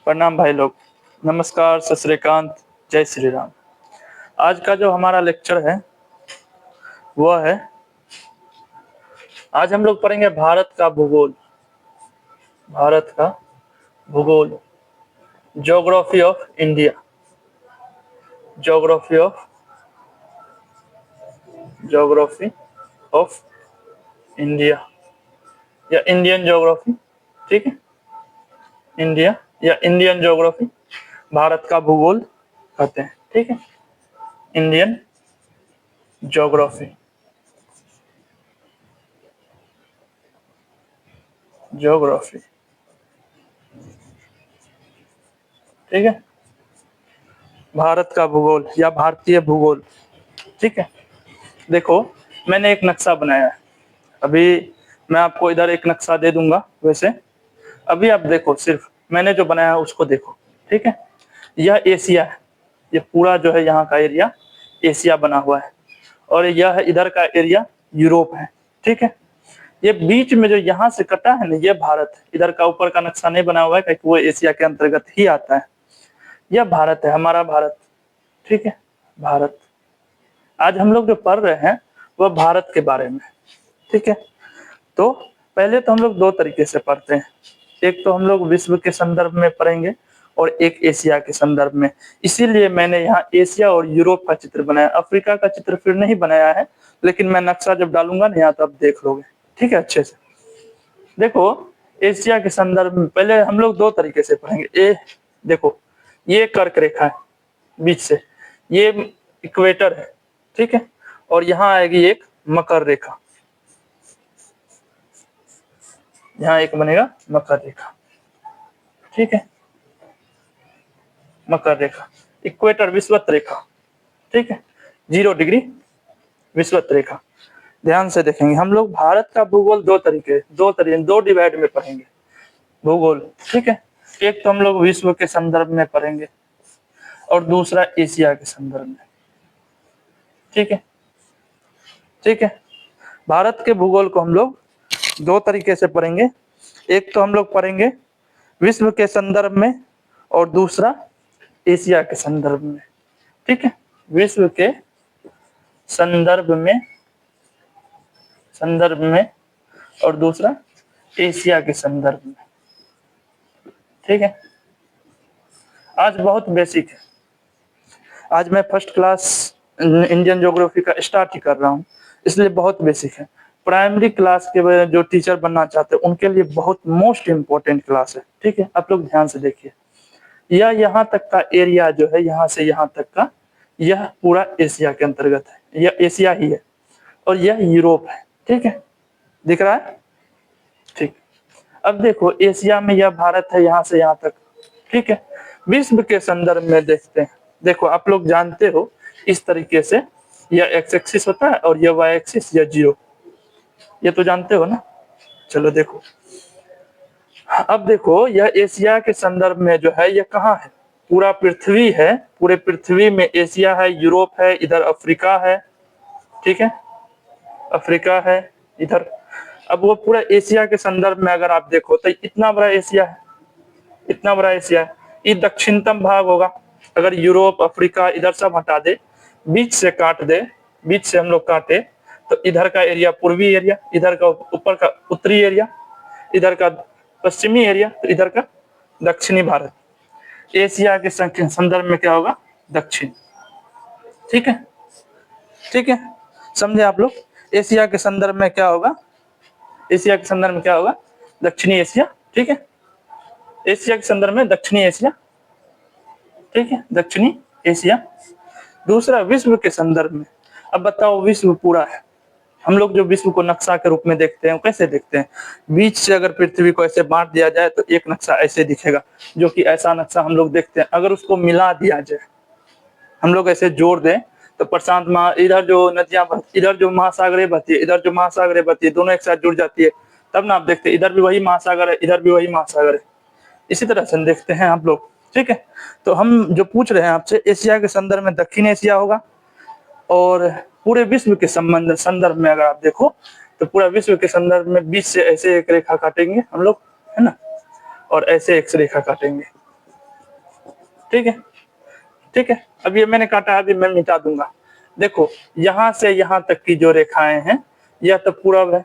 प्रणाम भाई लोग। नमस्कार, सत श्री अकाल, जय श्री राम। आज का जो हमारा लेक्चर है वह है, आज हम लोग पढ़ेंगे भारत का भूगोल। भारत का भूगोल, geography of India. Geography of geography of India या इंडियन ज्योग्राफी। ठीक है, इंडिया या इंडियन ज्योग्राफी, भारत का भूगोल कहते हैं। ठीक है, इंडियन ज्योग्राफी। ज्योग्राफी, ठीक है, भारत का भूगोल या भारतीय भूगोल। ठीक है, देखो मैंने एक नक्शा बनाया है। अभी मैं आपको इधर एक नक्शा दे दूंगा। वैसे अभी आप देखो, सिर्फ मैंने जो बनाया है उसको देखो। ठीक है, यह एशिया है, ये पूरा जो है यहाँ का एरिया एशिया बना हुआ है, और यह है इधर का एरिया यूरोप है। ठीक है, ये बीच में जो यहाँ से कटा है ना, ये भारत है। इधर का ऊपर का नक्शा नहीं बना हुआ है क्योंकि वो एशिया के अंतर्गत ही आता है। यह भारत है, हमारा भारत। ठीक है, भारत। आज हम लोग जो पढ़ रहे हैं वह भारत के बारे में। ठीक है, तो पहले तो हम लोग दो तरीके से पढ़ते हैं। एक तो हम लोग विश्व के संदर्भ में पढ़ेंगे और एक एशिया के संदर्भ में। इसीलिए मैंने यहाँ एशिया और यूरोप का चित्र बनाया, अफ्रीका का चित्र फिर नहीं बनाया है, लेकिन मैं नक्शा जब डालूंगा ना यहाँ, तब देख लोगे। ठीक है, अच्छे से देखो। एशिया के संदर्भ में पहले हम लोग दो तरीके से पढ़ेंगे। ए देखो, ये कर्क रेखा है बीच से, ये इक्वेटर है। ठीक है, और यहाँ आएगी एक मकर रेखा, यहाँ एक बनेगा मकर रेखा। ठीक है, मकर रेखा, इक्वेटर विषुवत रेखा। ठीक है, 0 डिग्री विषुवत रेखा। ध्यान से देखेंगे हम लोग भारत का भूगोल दो डिवाइड में पढ़ेंगे भूगोल। ठीक है, एक तो हम लोग विश्व के संदर्भ में पढ़ेंगे और दूसरा एशिया के संदर्भ में। ठीक है, ठीक है, भारत के भूगोल को हम लोग दो तरीके से पढ़ेंगे। एक तो हम लोग पढ़ेंगे विश्व के संदर्भ में और दूसरा एशिया के संदर्भ में। ठीक है, विश्व के संदर्भ में और दूसरा एशिया के संदर्भ में। ठीक है, आज बहुत बेसिक है। आज मैं फर्स्ट क्लास इंडियन ज्योग्राफी का स्टार्ट ही कर रहा हूँ, इसलिए बहुत बेसिक है। प्राइमरी क्लास के जो टीचर बनना चाहते हैं उनके लिए बहुत मोस्ट इम्पोर्टेंट क्लास है। ठीक है, आप लोग ध्यान से देखिए। यह यहाँ तक का एरिया जो है, यहाँ से यहाँ तक का, यह पूरा एशिया के अंतर्गत है। यह एशिया ही है और यह यूरोप है। ठीक है, दिख रहा है? ठीक, अब देखो एशिया में यह भारत है यहाँ से यहाँ तक। ठीक है, विश्व के संदर्भ में देखते हैं। देखो आप लोग जानते हो इस तरीके से यह एक्स एक्सिस होता है और यह वाई एक्सिस या 0, ये तो जानते हो ना। चलो देखो, अब देखो यह एशिया के संदर्भ में जो है यह कहाँ है, पूरा पृथ्वी है। पूरे पृथ्वी में एशिया है, यूरोप है, इधर अफ्रीका है। ठीक है, अफ्रीका है इधर। अब वो पूरा एशिया के संदर्भ में अगर आप देखो तो इतना बड़ा एशिया है, इतना बड़ा एशिया है। ये दक्षिणतम भाग होगा। अगर यूरोप अफ्रीका इधर सब हटा दे, बीच से काट दे, बीच से हम लोग काटे तो इधर का एरिया पूर्वी एरिया, इधर का ऊपर का उत्तरी एरिया, इधर का पश्चिमी एरिया, तो इधर का दक्षिणी भारत। एशिया के संदर्भ में क्या होगा, दक्षिण। ठीक है, ठीक है, समझे आप लोग? एशिया के संदर्भ में क्या होगा, एशिया के संदर्भ में क्या होगा, दक्षिणी एशिया। ठीक है, एशिया के संदर्भ में दक्षिणी एशिया। ठीक है, दक्षिणी एशिया। दूसरा विश्व के संदर्भ में, अब बताओ विश्व पूरा है। हम लोग जो विश्व को नक्शा के रूप में देखते हैं, कैसे देखते हैं, बीच से अगर पृथ्वी को ऐसे बांट दिया जाए तो एक नक्शा ऐसे दिखेगा, जो कि ऐसा नक्शा हम लोग देखते हैं। अगर उसको मिला दिया जाए, हम लोग ऐसे जोड़ दें तो प्रशांत इधर जो नदियां इधर जो महासागरें बहती है, इधर जो महासागरें बहती है, दोनों एक साथ जुड़ जाती है, तब ना आप देखते हैं इधर भी वही महासागर है, इधर भी वही महासागर है। इसी तरह से देखते हैं आप लोग। ठीक है, तो हम जो पूछ रहे हैं आपसे, एशिया के संदर्भ में दक्षिण एशिया होगा, और पूरे विश्व के संदर्भ में अगर आप देखो तो पूरा विश्व के संदर्भ में बीच से ऐसे एक रेखा काटेंगे हम लोग, है ना, और ऐसे एक रेखा काटेंगे। ठीक है, ठीक है। अब ये मैंने काटा, अभी मैं मिटा दूंगा। देखो यहां से यहां तक की जो रेखाएं हैं, यह तो पूरब है,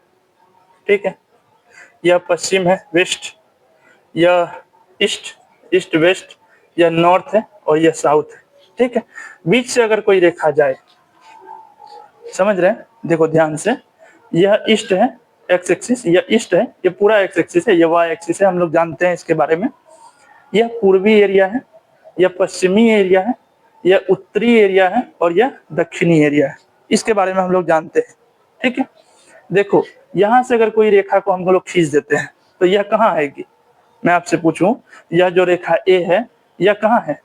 ठीक है, यह पश्चिम है, वेस्ट, यह ईस्ट, ईस्ट वेस्ट, यह नॉर्थ है और यह साउथ है, ठीक है। बीच से अगर कोई रेखा जाए, समझ रहे हैं, देखो ध्यान से, यह ईस्ट है, एक्स एक्सिस, यह ईस्ट है, ये पूरा एक्स एक्सिस है, यह वाई एक्सिस है, हम लोग जानते हैं इसके बारे में। यह पूर्वी एरिया है, यह पश्चिमी एरिया है, यह उत्तरी एरिया है और यह दक्षिणी एरिया है, इसके बारे में हम लोग जानते हैं, ठीक है। देखो यहां से अगर कोई रेखा को हम लोग खींच देते हैं तो यह कहाँ आएगी, मैं आपसे पूछूं, यह जो रेखा ए है यह कहाँ है,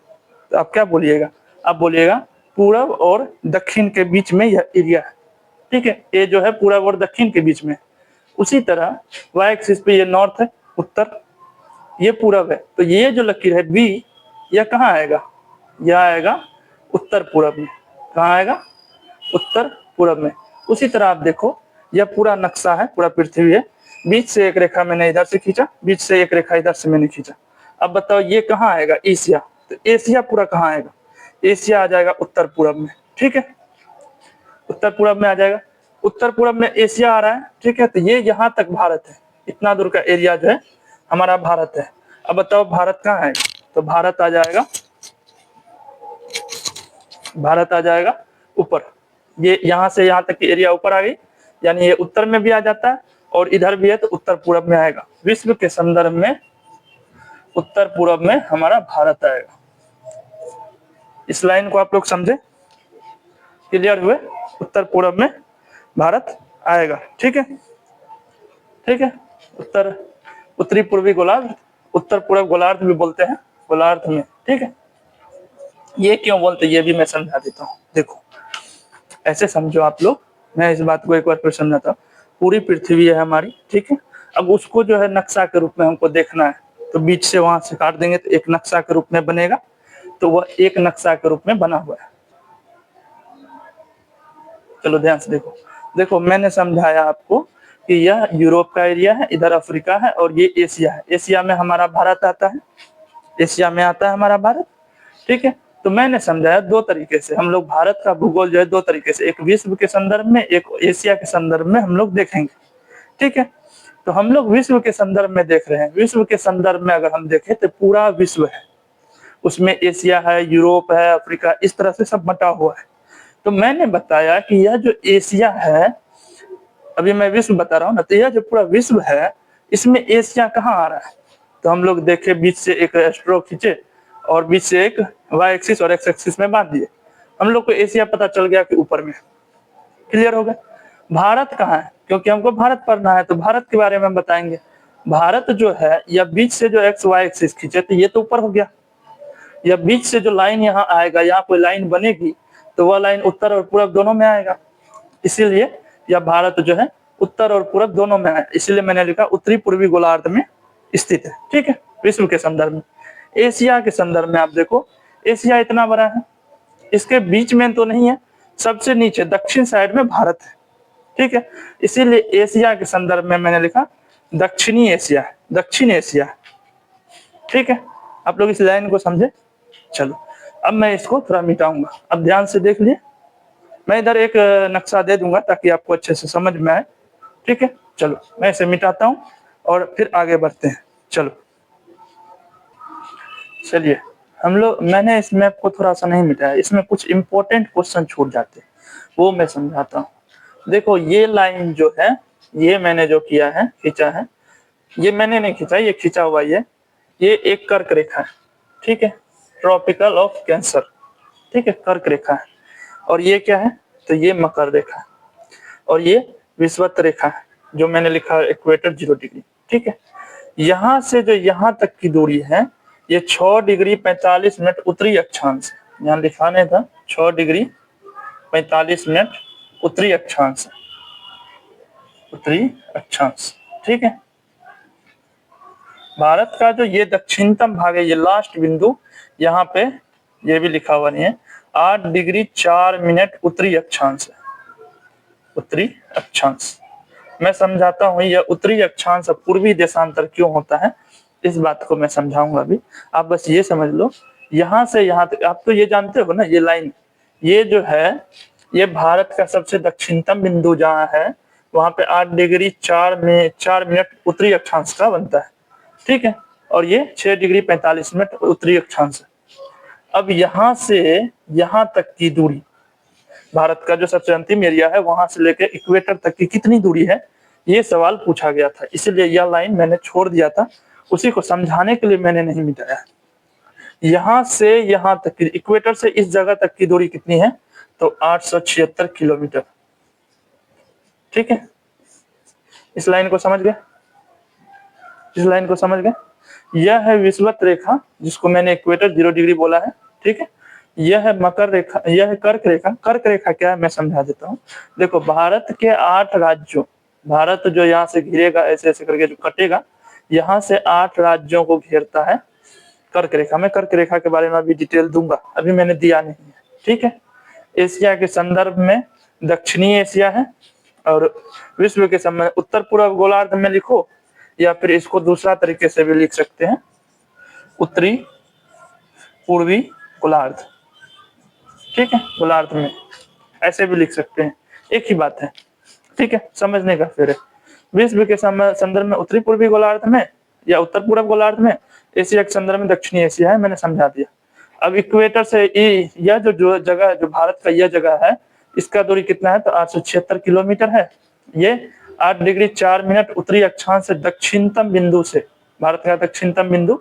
तो आप क्या बोलिएगा, आप बोलिएगा पूरब और दक्षिण के बीच में यह एरिया है, ठीक है। ए जो है पूरब और दक्षिण के बीच में। उसी तरह वाई एक्सिस पे ये नॉर्थ है, उत्तर, ये पूरब है, तो ये जो लकीर है बी, यह कहाँ आएगा, यह आएगा उत्तर पूरब में। कहाँ आएगा, उत्तर पूरब में। उसी तरह आप देखो, यह पूरा नक्शा है, पूरा पृथ्वी है, बीच से एक रेखा मैंने इधर से खींचा, बीच से एक रेखा इधर से मैंने खींचा। अब बताओ ये कहाँ आएगा, एशिया, तो एशिया पूरा कहाँ आएगा, एशिया आ जाएगा उत्तर पूरब में, ठीक है, उत्तर पूरब में आ जाएगा। उत्तर पूरब में एशिया आ रहा है, ठीक है, तो ये यहाँ तक भारत है, इतना दूर का एरिया जो है हमारा भारत है। अब बताओ भारत कहाँ है, तो भारत आ जाएगा, भारत आ जाएगा ऊपर, ये यहाँ से यहाँ तक की एरिया ऊपर आ गई, यानी ये उत्तर में भी आ जाता है और इधर भी है तो उत्तर पूरब में आएगा। विश्व के संदर्भ में उत्तर पूरब में हमारा भारत आएगा। इस लाइन को आप लोग समझे, क्लियर हुए, उत्तर पूरब में भारत आएगा, ठीक है, ठीक है। उत्तर, उत्तरी पूर्वी गोलार्ध, उत्तर पूरब गोलार्ध भी बोलते हैं, गोलार्ध में, ठीक है। ये क्यों बोलते ये भी मैं समझा देता हूँ। देखो ऐसे समझो आप लोग, मैं इस बात को एक बार फिर समझाता हूँ। पूरी पृथ्वी है हमारी, ठीक है, अब उसको जो है नक्शा के रूप में हमको देखना है, तो बीच से वहां से काट देंगे तो एक नक्शा के रूप में बनेगा, तो वह एक नक्शा के रूप में बना हुआ है। चलो ध्यान से देखो, देखो मैंने समझाया आपको कि यह यूरोप का एरिया है, इधर अफ्रीका है और ये एशिया है। एशिया में हमारा भारत आता है, एशिया में आता है हमारा भारत, ठीक है। तो मैंने समझाया दो तरीके से, हम लोग भारत का भूगोल जो है दो तरीके से, एक विश्व के संदर्भ में, एक एशिया के संदर्भ में हम लोग देखेंगे, ठीक है। तो हम लोग विश्व के संदर्भ में देख रहे हैं। विश्व के संदर्भ में अगर हम देखें तो पूरा विश्व है, उसमें एशिया है, यूरोप है, अफ्रीका, इस तरह से सब बटा हुआ है। तो मैंने बताया कि यह जो एशिया है, अभी मैं विश्व बता रहा हूँ ना, तो यह जो पूरा विश्व है इसमें एशिया कहाँ आ रहा है, तो हम लोग देखे बीच से एक एस्ट्रो खींचे और बीच से एक वाई एक्सिस और एक्स एक्सिस में बांध दिए, हम लोग को एशिया पता चल गया कि ऊपर में, क्लियर हो गया। भारत कहाँ है, क्योंकि हमको भारत पढ़ना है तो भारत के बारे में बताएंगे। भारत जो है या बीच से जो एक्स वाई एक्सिस खींचे तो ये तो ऊपर हो गया, या बीच से जो लाइन यहाँ आएगा, यहाँ कोई लाइन बनेगी तो वह लाइन उत्तर और पूरब दोनों में आएगा, इसीलिए यह भारत जो है उत्तर और पूरब दोनों में है, इसलिए मैंने लिखा उत्तरी पूर्वी गोलार्ध में स्थित है, ठीक है, विश्व के संदर्भ में। एशिया के संदर्भ में आप देखो, एशिया इतना बड़ा है, इसके बीच में तो नहीं है, सबसे नीचे दक्षिण साइड में भारत है, ठीक है, इसीलिए एशिया के संदर्भ में मैंने लिखा दक्षिणी एशिया है, दक्षिण एशिया, ठीक है। आप लोग इस लाइन को समझे। चलो अब मैं इसको थोड़ा मिटाऊंगा, अब ध्यान से देख लिए, मैं इधर एक नक्शा दे दूंगा ताकि आपको अच्छे से समझ में आए, ठीक है। चलो मैं इसे मिटाता हूँ और फिर आगे बढ़ते हैं। चलो चलिए हम लोग, मैंने इस मैप को थोड़ा सा नहीं मिटाया, इसमें कुछ इंपॉर्टेंट क्वेश्चन छूट जाते हैं, वो मैं समझाता हूँ। देखो ये लाइन जो है, ये मैंने जो किया है, खींचा है, ये मैंने नहीं खींचा, ये खींचा हुआ ये एक कर्क रेखा है, ठीक है, ट्रॉपिकल ऑफ कैंसर, ठीक है, कर्क रेखा है। और ये क्या है, तो ये मकर रेखा है और ये विषुवत रेखा है, जो मैंने लिखा है इक्वेटर 0 डिग्री, ठीक है। यहाँ से जो यहाँ तक की दूरी है ये 6 डिग्री 45 मिनट उत्तरी अक्षांश है, यहाँ लिखाने था 6 डिग्री 45 मिनट उत्तरी अक्षांश, उत्तरी अक्षांश, ठीक है। भारत का जो ये दक्षिणतम भाग है, ये लास्ट बिंदु, यहाँ पे ये भी लिखा हुआ नहीं है, 8 डिग्री 4 मिनट उत्तरी अक्षांश है, उत्तरी अक्षांश। मैं समझाता हूँ यह उत्तरी अक्षांश पूर्वी देशांतर क्यों होता है, इस बात को मैं समझाऊंगा अभी। आप बस ये समझ लो, यहाँ से यहाँ तक आप तो ये जानते हो ना, ये लाइन, ये जो है ये भारत का सबसे दक्षिणतम बिंदु जहाँ है वहां पे 8 डिग्री 4 मिनट उत्तरी अक्षांश का बनता है, ठीक है। और ये 6 डिग्री 45 मिनट उत्तरी अक्षांश है। अब यहाँ से यहाँ तक की दूरी, भारत का जो सबसे अंतिम एरिया है वहां से लेकर इक्वेटर तक की कितनी दूरी है, ये सवाल पूछा गया था, इसलिए यह लाइन मैंने छोड़ दिया था, उसी को समझाने के लिए मैंने नहीं मिटाया। यहाँ से यहाँ तक की, इक्वेटर से इस जगह तक की दूरी कितनी है, तो 876 किलोमीटर, ठीक है। इस लाइन को समझ गए, इस लाइन को समझ गए। यह है विषुवत रेखा जिसको मैंने इक्वेटर 0 डिग्री बोला है, ठीक है। यह है मकर रेखा, यह है कर्क रेखा। कर्क रेखा क्या है मैं समझा देता हूँ। देखो भारत के 8 राज्यों, भारत जो यहाँ से घिरेगा ऐसे ऐसे करके जो कटेगा, यहाँ से 8 राज्यों को घेरता है कर्क रेखा। मैं कर्क रेखा के बारे में अभी डिटेल दूंगा, अभी मैंने दिया नहीं है, ठीक है। एशिया के संदर्भ में दक्षिणी एशिया है, और विश्व के समय उत्तर पूर्व गोलार्ध में लिखो, या फिर इसको दूसरा तरीके से भी लिख सकते हैं, उत्तरी पूर्वी गोलार्ध, ठीक है। गोलार्ध में ऐसे भी लिख सकते हैं, एक ही बात है, ठीक है, समझने का फिर है। विश्व के संदर्भ में उत्तरी पूर्वी गोलार्ध में या उत्तर पूर्व गोलार्ध में, एशिया के संदर्भ में दक्षिणी एशिया है, मैंने समझा दिया। अब इक्वेटर से यह जो जगह, जो भारत का यह जगह है, इसका दूरी कितना है, तो 876 किलोमीटर है। ये 8 डिग्री 4 मिनट उत्तरी अक्षांश से दक्षिणतम बिंदु से, भारत का दक्षिणतम बिंदु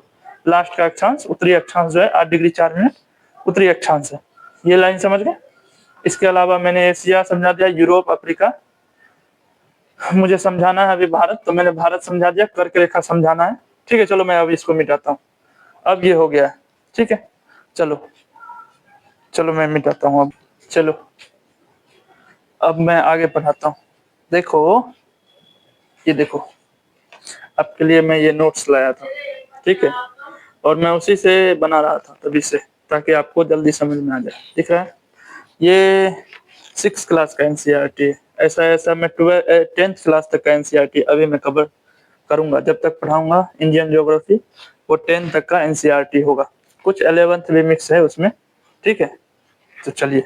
लास्ट का अक्षांश, उत्तरी अक्षांश जो है 8 डिग्री 4 मिनट उत्तरी अक्षांश है। ये लाइन समझ गए। इसके अलावा मैंने एशिया समझा दिया, यूरोप, अफ्रीका, मुझे समझाना है अभी भारत, तो मैंने भारत समझा दिया, कर्क रेखा समझाना है, ठीक है। चलो मैं अब इसको मिटाता हूँ, अब ये हो गया है, ठीक है। चलो चलो मैं मिटाता हूँ अब, चलो अब मैं आगे पढ़ाता हूँ। देखो ये देखो, आपके लिए मैं ये नोट्स लाया था, ठीक है, और मैं उसी से बना रहा था तभी से, ताकि आपको जल्दी समझ में आ जाए। दिख रहा है, ये 6 क्लास का एनसीईआरटी है। ऐसा ऐसा मैं 10th क्लास तक का एनसीईआरटी अभी मैं कवर करूंगा, जब तक पढ़ाऊंगा इंडियन ज्योग्राफी, वो 10 तक का एनसीईआरटी होगा, कुछ 11th भी मिक्स है उसमें, ठीक है। तो चलिए,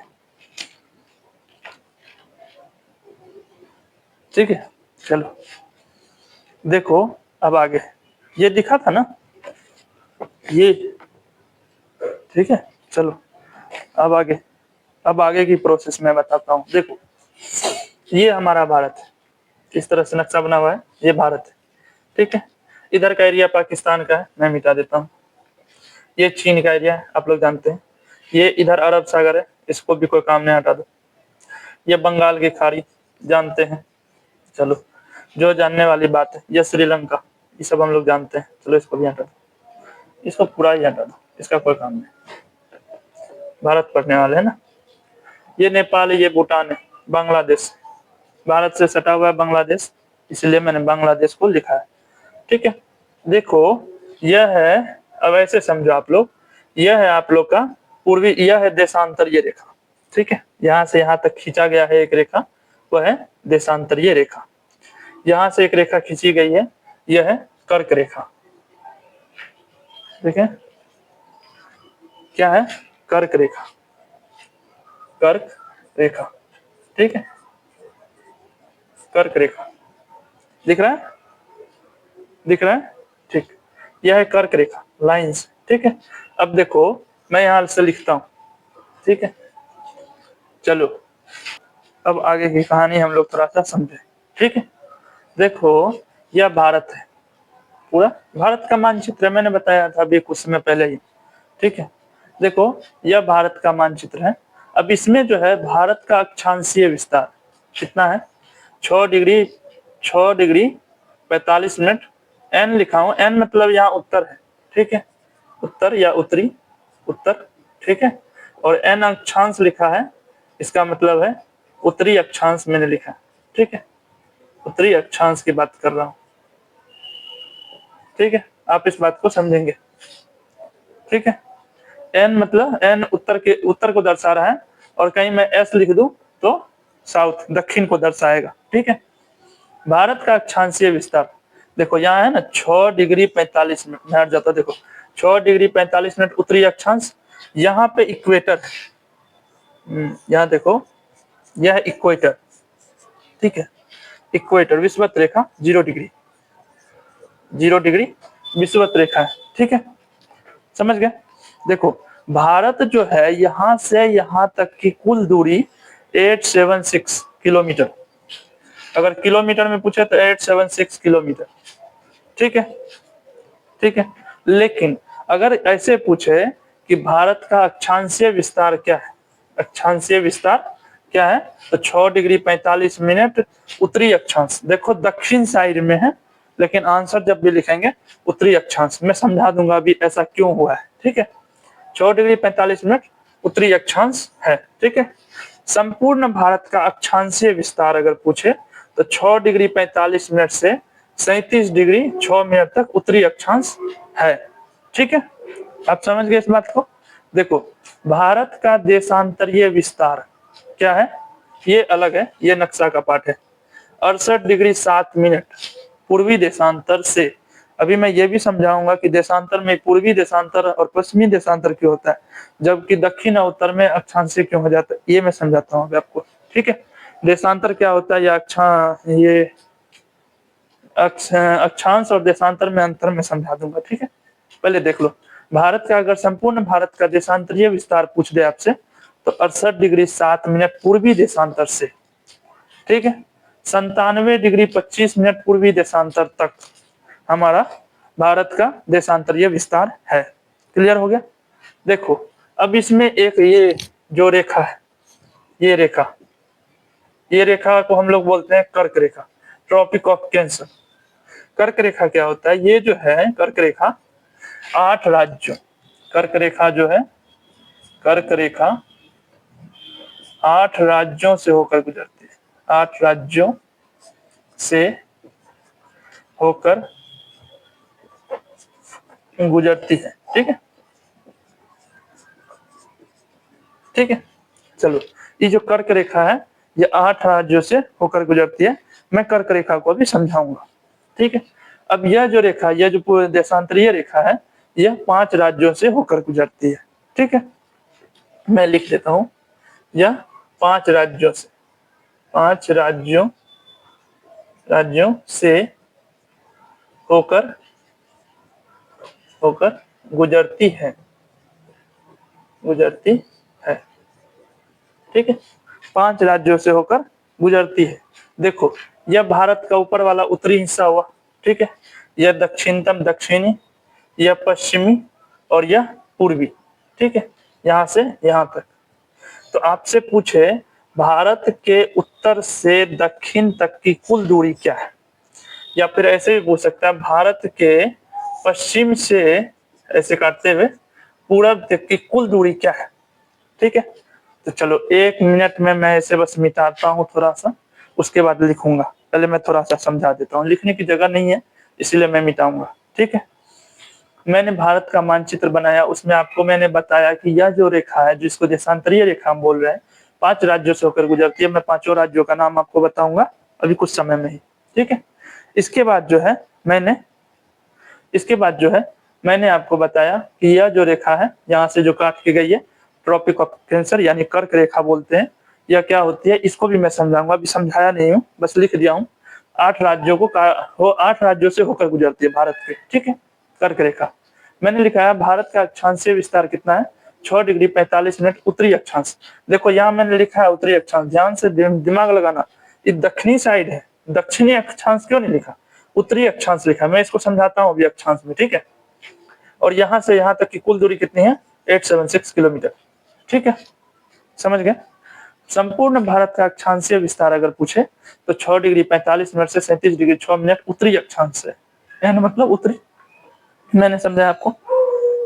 ठीक है, चलो देखो अब आगे, ये दिखा था ना ये, ठीक है। चलो अब आगे की प्रोसेस मैं बताता हूँ। देखो ये हमारा भारत है, इस तरह से नक्शा बना हुआ है, ये भारत है, ठीक है। इधर का एरिया पाकिस्तान का है, मैं मिटा देता हूँ। ये चीन का एरिया है, आप लोग जानते हैं। ये इधर अरब सागर है, इसको भी कोई काम नहीं, हटा दो। ये बंगाल की खाड़ी जानते हैं, चलो जो जानने वाली बात है। ये श्रीलंका, ये सब हम लोग जानते हैं, चलो इसको भी हटा दो, इसको पूरा ही हटा दो, इसका कोई काम नहीं, भारत पढ़ने वाले है ना। ये नेपाल है, ये भूटान है, बांग्लादेश, भारत से सटा हुआ है बांग्लादेश, इसलिए मैंने बांग्लादेश को लिखा है, ठीक है। देखो यह है, अब ऐसे समझो आप लोग, यह है आप लोग का पूर्वी, यह है देशांतरीय रेखा, ठीक है। यहाँ से यहाँ तक खींचा गया है एक रेखा, वह है देशांतरीय रेखा। यहाँ से एक रेखा खींची गई है, यह है कर्क रेखा, ठीक है। क्या है, कर्क रेखा, कर्क रेखा, ठीक है, कर्क रेखा दिख रहा है, दिख रहा है, ठीक। यह है कर्क रेखा, लाइंस, ठीक है। अब देखो मैं यहां से लिखता हूं, ठीक है। चलो अब आगे की कहानी हम लोग थोड़ा सा समझे, ठीक है। देखो यह भारत है, पूरा भारत का मानचित्र मैंने बताया था अभी कुछ समय पहले ही, ठीक है। देखो यह भारत का मानचित्र है। अब इसमें जो है भारत का अक्षांशीय विस्तार कितना है, 6 डिग्री 45 मिनट, एन लिखा हूं, एन मतलब यहाँ उत्तर है, ठीक है, उत्तर या उत्तरी, उत्तर, ठीक है। और एन अक्षांश लिखा है, इसका मतलब है उत्तरी अक्षांश मैंने लिखा है, ठीक है, उत्तरी अक्षांश की बात कर रहा हूं, ठीक है। आप इस बात को समझेंगे, ठीक है। एन मतलब एन उत्तर को दर्शा रहा है, और कहीं मैं एस लिख दूं तो साउथ, दक्षिण को दर्शाएगा, ठीक है। भारत का अक्षांशीय विस्तार देखो यहाँ है ना, 6 डिग्री 45 मिनट, मैं हट जाता, देखो 6 डिग्री 45 मिनट उत्तरी अक्षांश। यहाँ पे इक्वेटर, यहाँ देखो यह इक्वेटर, ठीक है, इक्वेटर विषुवत रेखा 0 डिग्री, 0 डिग्री विषुवत रेखा है, ठीक है, समझ गए। देखो भारत जो है यहाँ से यहाँ तक की कुल दूरी 876 किलोमीटर, अगर किलोमीटर में पूछे तो 876 किलोमीटर, ठीक है, ठीक है। लेकिन अगर ऐसे पूछे कि भारत का अक्षांशीय विस्तार क्या है, अक्षांशीय विस्तार क्या है, तो 6 डिग्री 45 मिनट उत्तरी अक्षांश। देखो दक्षिण साइड में है, लेकिन आंसर जब भी लिखेंगे उत्तरी अक्षांश। मैं समझा दूंगा अभी ऐसा क्यों हुआ है, ठीक है। 6 डिग्री 45 मिनट उत्तरी अक्षांश है, ठीक है। संपूर्ण भारत का अक्षांशीय विस्तार अगर पूछे तो 6 डिग्री 45 मिनट से 37 डिग्री 6 मिनट तक उत्तरी अक्षांश है, ठीक है। आप समझ गए इस बात को। देखो भारत का देशांतरीय विस्तार क्या है, ये अलग है, ये नक्शा का पार्ट है। 68 डिग्री 7 मिनट पूर्वी देशांतर से। अभी मैं ये भी समझाऊंगा कि देशांतर में पूर्वी देशांतर और पश्चिमी देशांतर क्यों होता है, जबकि दक्षिण और उत्तर में अक्षांशीय क्यों हो जाता है, ये मैं समझाता हूँ अभी आपको, ठीक है। देशांतर क्या होता है या अक्षांश और देशांतर में अंतर में समझा दूंगा, ठीक है। पहले देख लो भारत का, अगर संपूर्ण भारत का देशांतरीय विस्तार पूछ दे आपसे तो 68 डिग्री 7 मिनट पूर्वी देशांतर से, ठीक है, 97 डिग्री 25 मिनट पूर्वी देशांतर तक हमारा भारत का देशांतरीय विस्तार है। क्लियर हो गया। देखो अब इसमें एक ये जो रेखा है, ये रेखा, ये रेखा को हम लोग बोलते हैं कर्क रेखा, ट्रॉपिक ऑफ कैंसर। कर्क रेखा क्या होता है, ये जो है कर्क रेखा 8 राज्यों, कर्क रेखा जो है, कर्क रेखा 8 राज्यों से होकर गुजरती है, 8 राज्यों से होकर गुजरती है, ठीक है, ठीक है। चलो ये जो कर्क रेखा है ये 8 राज्यों से होकर गुजरती है। मैं कर्क रेखा को भी समझाऊंगा, ठीक है। अब यह जो रेखा, यह जो पूरे देशांतरीय रेखा है, यह 5 राज्यों से होकर गुजरती है, ठीक है। मैं लिख देता हूं, यह 5 राज्यों से, 5 राज्यों से होकर होकर गुजरती है, गुजरती है, ठीक है। 5 राज्यों से होकर गुजरती है। देखो यह भारत का ऊपर वाला उत्तरी हिस्सा हुआ, ठीक है, यह दक्षिणतम दक्षिणी, यह पश्चिमी और यह पूर्वी, ठीक है, यहां से यहां तक। तो आपसे पूछे भारत के उत्तर से दक्षिण तक की कुल दूरी क्या है, या फिर ऐसे भी पूछ सकता है भारत के पश्चिम से ऐसे काटते हुए पूरब तक की कुल दूरी क्या है, ठीक है। तो चलो 1 मिनट में मैं इसे बस मिटाता हूँ थोड़ा सा, उसके बाद लिखूंगा। पहले मैं थोड़ा सा समझा देता हूँ, लिखने की जगह नहीं है इसलिए मैं मिटाऊंगा, ठीक है। मैंने भारत का मानचित्र बनाया, उसमें आपको मैंने बताया कि यह जो रेखा है जिसको देशांतरीय रेखा हम बोल रहे हैं, 5 राज्यों से होकर गुजरती है। मैं 5 राज्यों का नाम आपको बताऊंगा अभी कुछ समय में ही, ठीक है। इसके बाद जो है मैंने आपको बताया कि यह जो रेखा है यहाँ से जो काट के गई है, ट्रॉपिक ऑफ कैंसर यानी कर्क रेखा बोलते हैं। यह क्या होती है इसको भी मैं समझाऊंगा, अभी समझाया नहीं हूँ, बस लिख दिया हूँ। 8 राज्यों को 8 राज्यों से होकर गुजरती है भारत के, ठीक है, कर्क रेखा। मैंने लिखा है भारत का अक्षांशीय विस्तार कितना है, 6 डिग्री 45 मिनट उत्तरी अक्षांश। देखो यहाँ मैंने लिखा है उत्तरी अक्षांश, ध्यान से दिमाग लगाना, ये दक्षिणी साइड है, दक्षिणी अक्षांश क्यों नहीं लिखा, उत्तरी अक्षांश लिखा। मैं इसको समझाता हूँ अभी अक्षांश में, ठीक है। और यहाँ से यहाँ तक की कुल दूरी कितनी है, 876 किलोमीटर, ठीक है, समझ गए। संपूर्ण भारत का अक्षांशीय विस्तार अगर पूछे तो 6 डिग्री 45 मिनट से 37 डिग्री 6 मिनट उत्तरी अक्षांश से, यानी मतलब उत्तरी। मैंने समझाया आपको।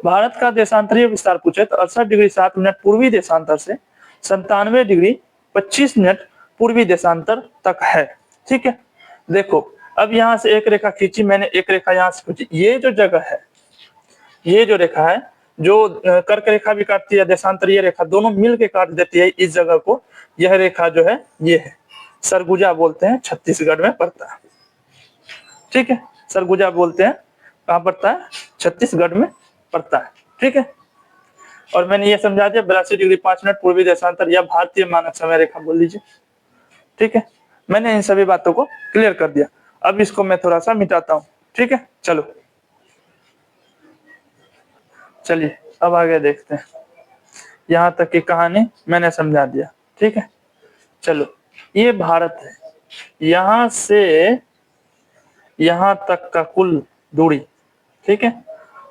भारत का देशांतरीय विस्तार पूछे तो 68 डिग्री 7 मिनट पूर्वी देशांतर से 97 डिग्री 25 मिनट पूर्वी देशांतर तक है, ठीक है। देखो अब यहाँ से एक रेखा खींची मैंने, एक रेखा यहाँ से खींची, ये जो जगह है, ये जो रेखा है, जो कर्क रेखा भी काटती है, देशांतरीय रेखा, दोनों मिल के काट देती है इस जगह को। यह रेखा जो है ये है, सरगुजा बोलते हैं, छत्तीसगढ़ में पड़ता है, ठीक है, सरगुजा बोलते हैं, कहाँ पड़ता है, छत्तीसगढ़ में पड़ता है। ठीक है, और मैंने ये समझा दिया 82 डिग्री 5 मिनट पूर्वी देशांतर या भारतीय मानक समय रेखा बोल लीजिए। ठीक है, मैंने इन सभी बातों को क्लियर कर दिया। अब इसको मैं थोड़ा सा मिटाता हूँ। ठीक है, चलो चलिए अब आगे देखते हैं। यहाँ तक की कहानी मैंने समझा दिया। ठीक है, चलो ये भारत है, यहाँ से यहाँ तक का कुल दूरी। ठीक है,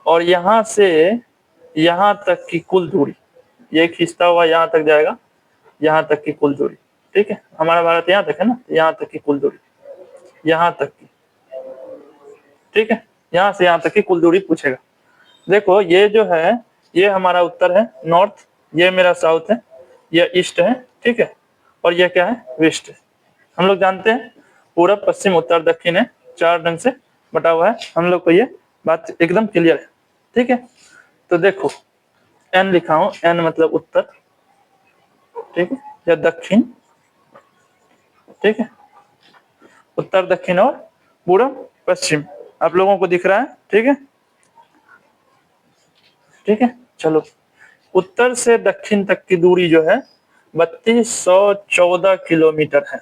और यहाँ से यहाँ तक की कुल दूरी, ये खींचता हुआ यहाँ तक जाएगा, यहाँ तक की कुल दूरी। ठीक है, हमारा भारत यहाँ तक है ना, यहाँ तक की कुल दूरी, यहाँ तक की। ठीक है, यहाँ से यहाँ तक की कुल दूरी पूछेगा। देखो ये जो है ये हमारा उत्तर है नॉर्थ, ये मेरा साउथ है, ये ईस्ट है। ठीक है, और ये क्या है वेस्ट है। हम लोग जानते हैं पूरब पश्चिम उत्तर दक्षिण है, 4 ढंग से बटा हुआ है। हम लोग को ये बात एकदम क्लियर है। ठीक है, तो देखो एन लिखा हूं, एन मतलब उत्तर। ठीक है, या दक्षिण। ठीक है, उत्तर दक्षिण और पूरब पश्चिम आप लोगों को दिख रहा है। ठीक है, ठीक है, चलो उत्तर से दक्षिण तक की दूरी जो है 3214 किलोमीटर है।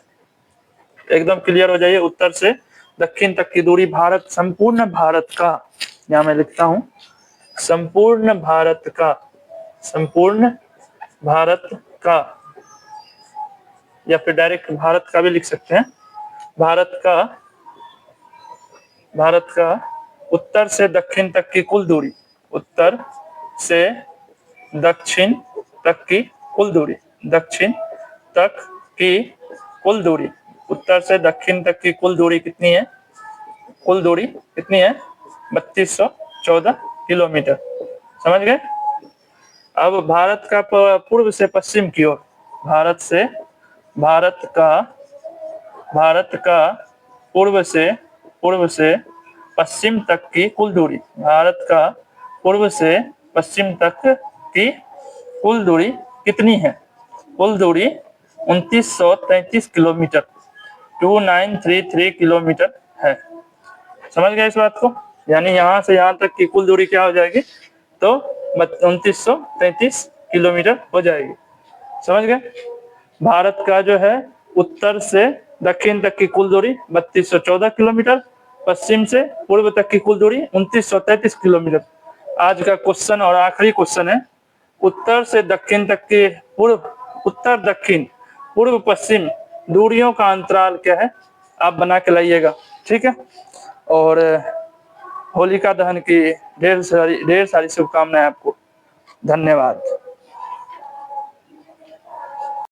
एकदम क्लियर हो जाइए, उत्तर से दक्षिण तक की दूरी भारत, संपूर्ण भारत का, यहां मैं लिखता हूं संपूर्ण भारत का, संपूर्ण भारत का, या फिर डायरेक्ट भारत का भी लिख सकते हैं। भारत का, भारत का उत्तर से दक्षिण तक की कुल दूरी, उत्तर से दक्षिण तक की कुल दूरी, दक्षिण तक की कुल दूरी, उत्तर से दक्षिण तक की कुल दूरी कितनी है? कुल दूरी कितनी है? 3214 किलोमीटर। समझ गए? अब भारत का पूर्व से पश्चिम की ओर, भारत का पूर्व से पश्चिम तक की कुल दूरी, भारत का पूर्व से पश्चिम तक की कुल दूरी कितनी है? कुल दूरी 2933 किलोमीटर, 2933 किलोमीटर है। समझ गए इस बात को? यानी यहाँ से यहाँ तक की कुल दूरी क्या हो जाएगी? तो 2933 किलोमीटर हो जाएगी। समझ गए? भारत का जो है उत्तर से दक्षिण तक की कुल दूरी 3214 किलोमीटर, पश्चिम से पूर्व तक की कुल दूरी 2933 किलोमीटर। आज का क्वेश्चन और आखिरी क्वेश्चन है, उत्तर से दक्षिण तक के पूर्व, उत्तर दक्षिण पूर्व पश्चिम दूरियों का अंतराल क्या है? आप बना के लाइएगा। ठीक है, और होलिका दहन की ढेर सारी शुभकामनाएं आपको। धन्यवाद।